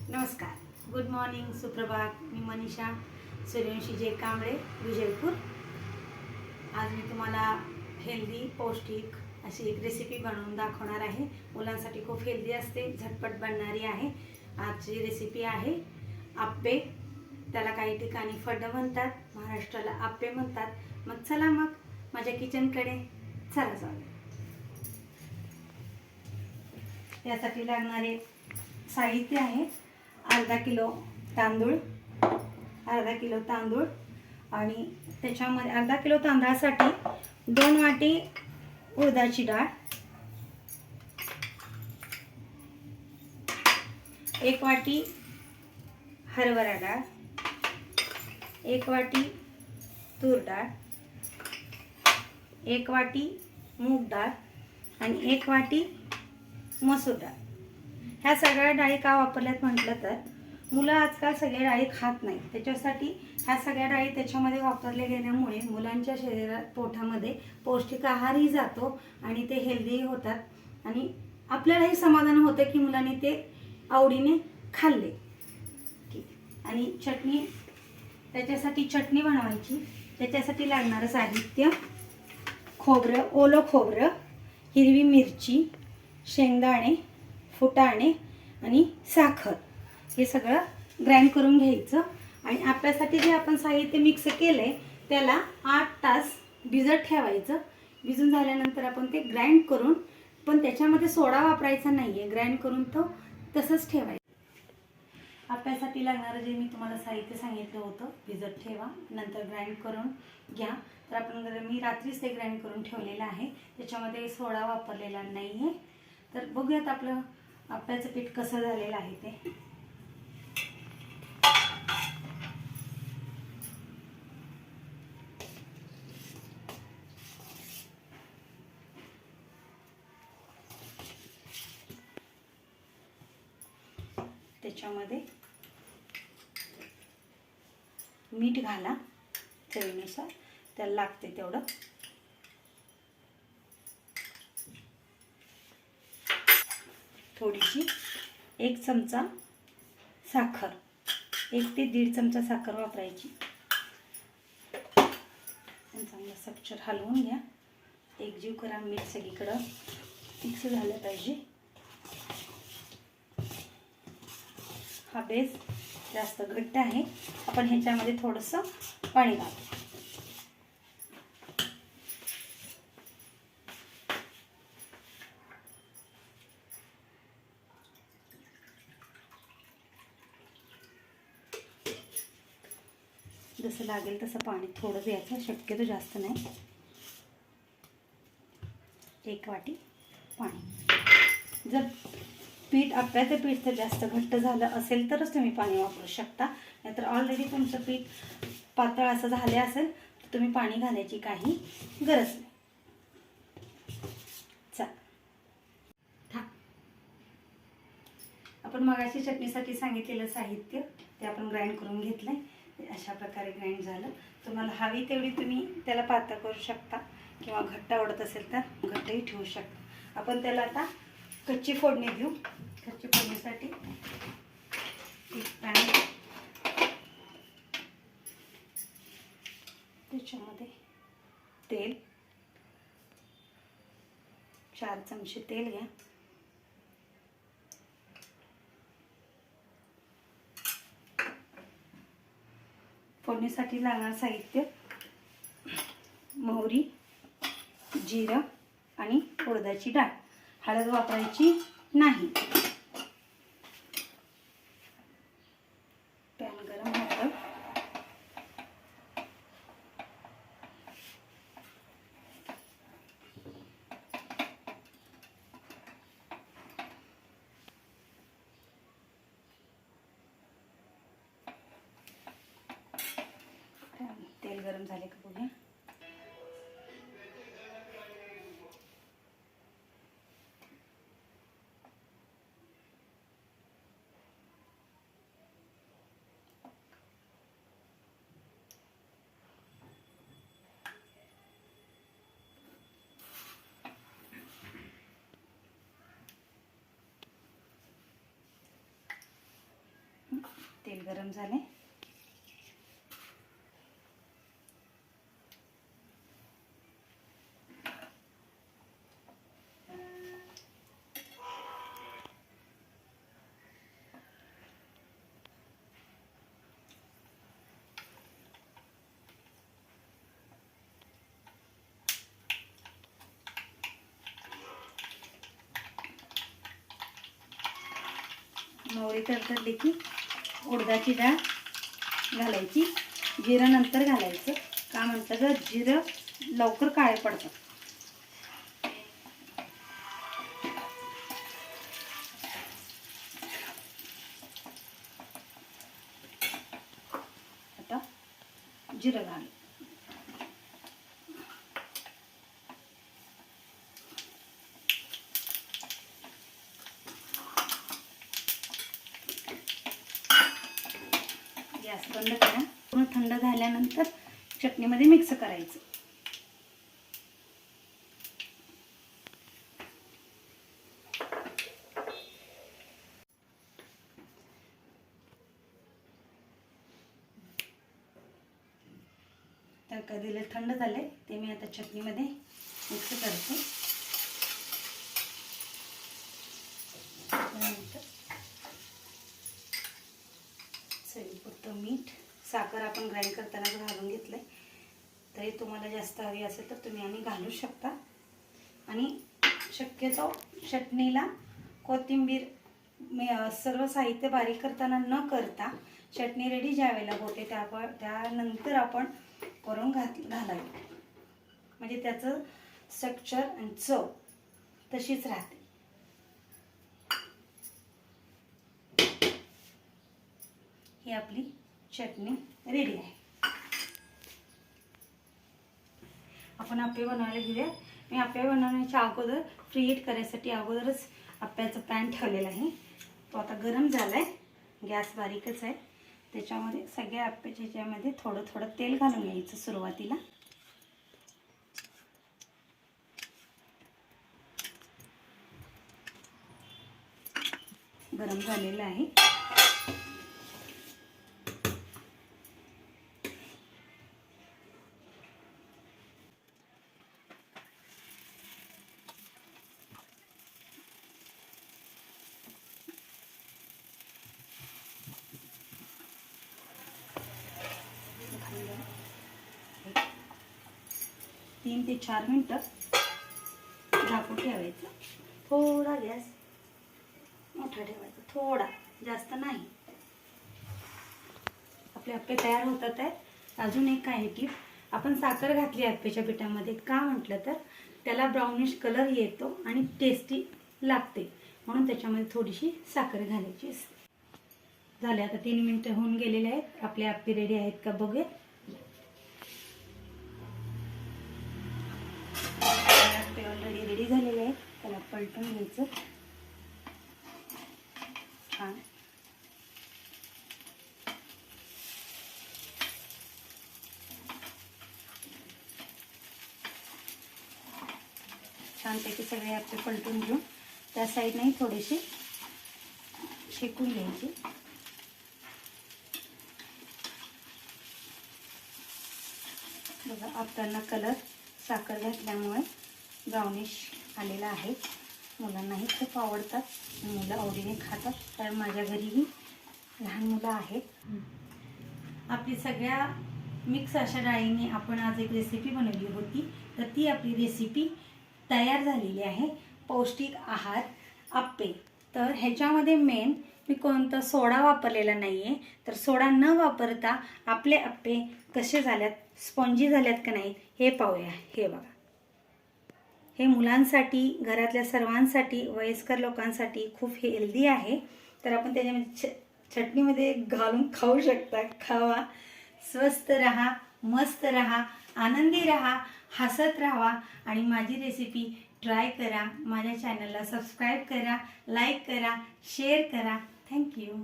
नमस्कार, good morning, सुप्रभात. मी मनीषा सूर्यवंशी जे कांबळे, विजयपूर. आज मी तुम्हाला हेल्दी पौष्टिक अशी एक रेसिपी बनवून दाखवणार आहे. मुलांसाठी खूप हेल्दी असते, झटपट बनणारी आहे. आजची रेसिपी आहे आप्पे. त्याला काही ठिकाणी फड्ड म्हणतात, महाराष्ट्राला आप्पे म्हणतात. मग चला मग माझ्या किचनकडे चला जाऊ. यासाठी लागणारे साहित्य आहे अर्धा किलो तांदूळ आणि त्याच्यामध्ये अर्धा किलो तांदळासाठी 2 वाटी उडदाची डाळ, 1 वाटी हरभरा डाळ, 1 वाटी तूर डाळ, 1 वाटी मूग डाळ आणि 1 वाटी मसूर डाळ. ह्या सगळ्या डाळी का वापरल्यात म्हटलं तर मुलं आजकाल सगळ्या डाळी खात नाहीत. त्याच्यासाठी ह्या सगळ्या डाळी त्याच्यामध्ये वापरल्या गेल्यामुळे मुलांच्या शरीरात पोटामध्ये पौष्टिक आहारही जातो आणि ते हेल्दी होतात आणि आपल्यालाही समाधान होतं की मुलांनी ते आवडीने खाल्ले. ठीक. आणि चटणी, त्याच्यासाठी चटणी बनवायची. त्याच्यासाठी लागणारं साहित्य खोबरं, ओलं खोबरं, हिरवी मिरची, शेंगदाणे, फुटाणे आणि साखर. हे सगळं ग्राइंड करून घ्यायचं आणि आपल्यासाठी जे आपण साहित्य मिक्स केलंय त्याला 8 तास भिजत ठेवायचं. भिजून झाल्यानंतर आपण ते ग्राइंड करून, पण त्याच्यामध्ये सोडा वापरायचा नाहीये, ग्राइंड करून तो तसंच ठेवायचं. आपल्यासाठी लागणारं जे मी तुम्हाला साहित्य सांगितलं होतं, भिजत ठेवा, नंतर ग्राइंड करून घ्या. तर आपण मी रात्रीच ते ग्राइंड करून ठेवलेलं आहे, त्याच्यामध्ये सोडा वापरलेला नाहीये. तर बघूयात आपलं आप्याचं पीठ कसं झालेलं आहे ते. त्याच्यामध्ये मीठ घाला चवीनुसार, त्याला लागते तेवढं. थोडीशी 1 चमचा साखर, 1 ते 1.5 चमचा साखर वापरायची. चांगलं स्ट्रक्चर हलवून घ्या, एकजीव करा. मीठ सगळीकडं मिक्स झालं पाहिजे. हा बेस जास्त घट्ट आहे, आपण ह्याच्यामध्ये थोडंसं पाणी घालू. जसं लागेल तसं पाणी थोडं द्यायचं, शक्यतो जास्त नाही. 1 वाटी पाणी. जर पीठ, आप्याचं पीठ जर जास्त घट्ट झालं असेल तरच तुम्ही पाणी वापरू शकता, नाहीतर ऑलरेडी तुमचं पीठ पातळ असं झाले असेल तर तुम्ही पाणी घालायची काही गरज नाही. आपण मगाशी चटणीसाठी सांगितलेलं साहित्य ते आपण ग्राइंड करून घेतलंय. अशा प्रकारे ग्राइंड झालं. तुम्हाला हवी तेवढी तुम्ही त्याला पातळ करू शकता किंवा घट्ट आवडत असेल तर घट्टही ठेवू शकता. आपण त्याला आता कच्ची फोडणी देऊ. कच्ची फोडणीसाठी एक पॅन, त्याच्यामध्ये तेल, 4 चमचे तेल घ्या. फोडणीसाठी लागणारं साहित्य मोहरी, जिरं आणि उडदाची डाळ. हळद वापरायची नाही. पॅन गरम होतं. तेल गरम झाले का बघूया. तेल गरम झाले. मोहरी तडतडली की उडदाची डाळ घालायची. जिरं नंतर घालायचं. का म्हणतं ग, जिरं लवकर काळे पडतात. आता जिरं घाल. गॅस बंद करा. पूर्ण थंड झाल्यानंतर चटणीमध्ये मिक्स करायचं. तडका दिले थंड झाले ते मी आता चटणीमध्ये मिक्स करते. चवीपुरतं मीठ. साखर आपण ग्राइंड करतानाच घालून घेतलंय. तरी तुम्हाला जास्त हवी असेल तर तुम्ही आणि घालू शकता. आणि शक्यतो चटणीला कोथिंबीर सर्व साहित्य बारीक करताना न करता चटणी रेडी ज्या वेळेला होते त्यानंतर आपण करून घालावी. म्हणजे त्याचं स्ट्रक्चर आणि चव तशीच राहते. ही आपली चटणी रेडी आहे. आपण आप्पे बनवायला घेऊया. मी आप्पे बनवण्याच्या अगोदर प्रीहीट करायसाठी अगोदरच आप्प्याचं पॅन ठेवलेला आहे. तो आता गरम झाला आहे. गॅस बारीकच आहे. त्याच्यामध्ये सगळ्या आप्प्याच्या ह्याच्यामध्ये थोडं थोडं तेल घालून घ्यायचं सुरुवातीला. गरम झालेलं आहे. तीन ते 4 मिनिटं झाकून ठेवायचं. थोडा गॅस मोठा ठेवायचा, थोडा, जास्त नाही. आपले आप्पे तयार होतात आहेत. अजून एक काय टिप, आपण साखर घातली आप्प्याच्या पिठामध्ये. का म्हटलं तर त्याला ब्राउनिश कलर येतो आणि टेस्टी लागते, म्हणून त्याच्यामध्ये थोडीशी साखर घालायची असते. झाले आता 3 मिनिटं होऊन गेलेले आहेत. आपले आप्पे रेडी आहेत का बघूया. ऑलरेडी रेडी झालेले आहेत. त्याला पलटून घ्यायचं. छान छानपैकी सगळे आप्पे पलटून घेऊन त्या साईडने थोडेसे शेकून घ्यायचे. बघा आप्प्यांना कलर साखर घातल्यामुळे ब्राउनिश आलेला आहे. मुलांनाही खूप आवडतात. मुलं आवडीने खातात, कारण माझ्या घरीही लहान मुलं आहेत. आपली सगळ्या मिक्स अशा डाळीने आपण आज एक रेसिपी बनवली होती. तर ती आपली रेसिपी तयार झालेली आहे. पौष्टिक आहार आप्पे. तर ह्याच्यामध्ये मेन मी कोणता सोडा वापरलेला नाही आहे. तर सोडा न वापरता आपले आप्पे कसे झाल्यात, स्पॉन्जी झाल्यात का नाही हे पाहूया. हे बघा, हे मुलांसाठी, घरातल्या सर्वांसाठी, वयस्कर लोकांसाठी खूप हेल्दी आहे. तर आपण त्याच्यामध्ये चटणीमध्ये घालून खाऊ शकता. खावा, स्वस्थ रहा, मस्त रहा, आनंदी रहा, हसत राहा आणि माझी रेसिपी ट्राय करा. माझ्या चॅनलला सबस्क्राईब करा, लाईक करा, शेअर करा. थँक्यू.